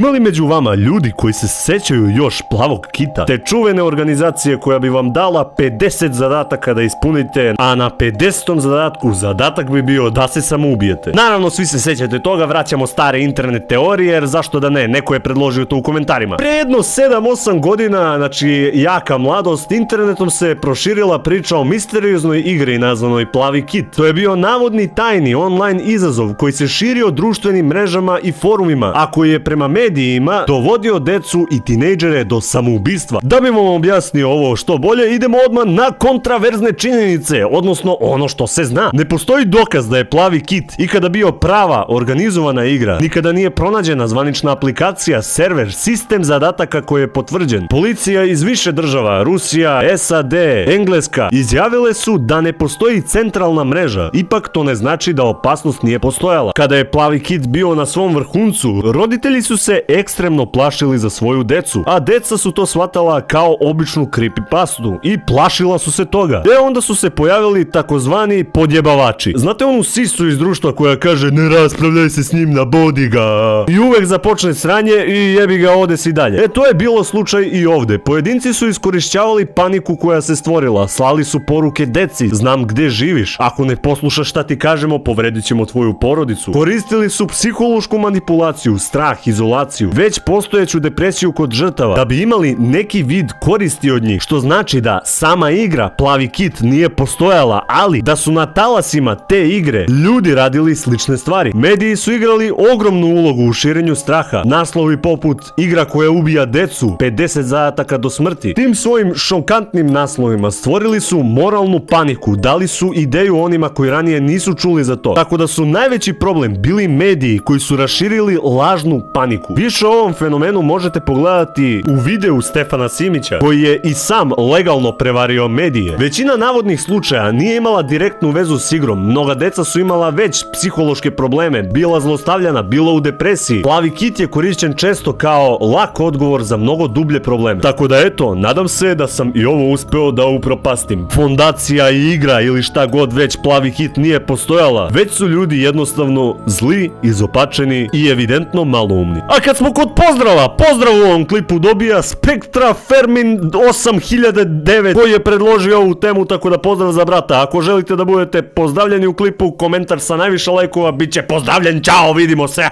Ima li među vama ljudi koji se sećaju još Plavog kita, te čuvene organizacije koja bi vam dala 50 zadataka da ispunite, a na 50. zadatku zadatak bi bio da se samoubijete? Naravno, svi se sećate toga, vraćamo stare internet teorije, jer zašto da ne, neko je predložio to u komentarima. Pre jedno 7-8 godina, znači jaka mladost, internetom se proširila priča o misterioznoj igri nazvanoj Plavi kit. To je bio navodni tajni online izazov koji se širio društvenim mrežama i forumima, a koji je prema medijima dovodio decu i tinejdžere do samoubistva. Da bi vam objasnio ovo što bolje, idemo odmah na kontraverzne činjenice, odnosno ono što se zna. Ne postoji dokaz da je Plavi kit ikada bio prava organizovana igra. Nikada nije pronađena zvanična aplikacija, server, sistem zadataka koji je potvrđen. Policija iz više država, Rusija, SAD, Engleska, izjavile su da ne postoji centralna mreža. Ipak to ne znači da opasnost nije postojala. Kada je Plavi kit bio na svom vrhuncu, roditelji su se ekstremno plašili za svoju decu, a deca su to shvatala kao običnu creepypastu i plašila su se toga. Onda su se pojavili takozvani podjebavači. Znate onu sisu iz društva koja kaže ne raspravljaj se s njim, nabodi ga, i uvek započne sranje i jebi ga, ode si dalje. To je bilo slučaj i ovde. Pojedinci su iskorišćavali paniku koja se stvorila, slali su poruke deci, znam gde živiš, ako ne poslušaš šta ti kažemo, povredit ćemo tvoju porodicu. Koristili su psihološku manipulaciju, strah, izolaciju, već postojeću depresiju kod žrtava, da bi imali neki vid koristi od njih, što znači da sama igra Plavi kit nije postojala, ali da su na talasima te igre ljudi radili slične stvari. Mediji su igrali ogromnu ulogu u širenju straha. Naslovi poput igra koja ubija decu, 50 zadataka do smrti. Tim svojim šokantnim naslovima stvorili su moralnu paniku, dali su ideju onima koji ranije nisu čuli za to. Tako da su najveći problem bili mediji koji su raširili lažnu paniku. Više o ovom fenomenu možete pogledati u videu Stefana Simića, koji je i sam legalno prevario medije. Većina navodnih slučaja nije imala direktnu vezu s igrom. Mnoga deca su imala već psihološke probleme, bila zlostavljana, bila u depresiji. Plavi kit je korišćen često kao lak odgovor za mnogo dublje probleme. Tako da eto, nadam se da sam i ovo uspeo da upropastim. Fondacija i igra ili šta god već, Plavi kit nije postojala, već su ljudi jednostavno zli, izopačeni i evidentno maloumni. A kad smo kod pozdrava, pozdrav u ovom klipu dobija Spektra Fermin 8009 koji je predložio ovu temu, tako da pozdrav za brata. Ako želite da budete pozdravljeni u klipu, komentar sa najviše lajkova bit će pozdravljen, čao, vidimo se.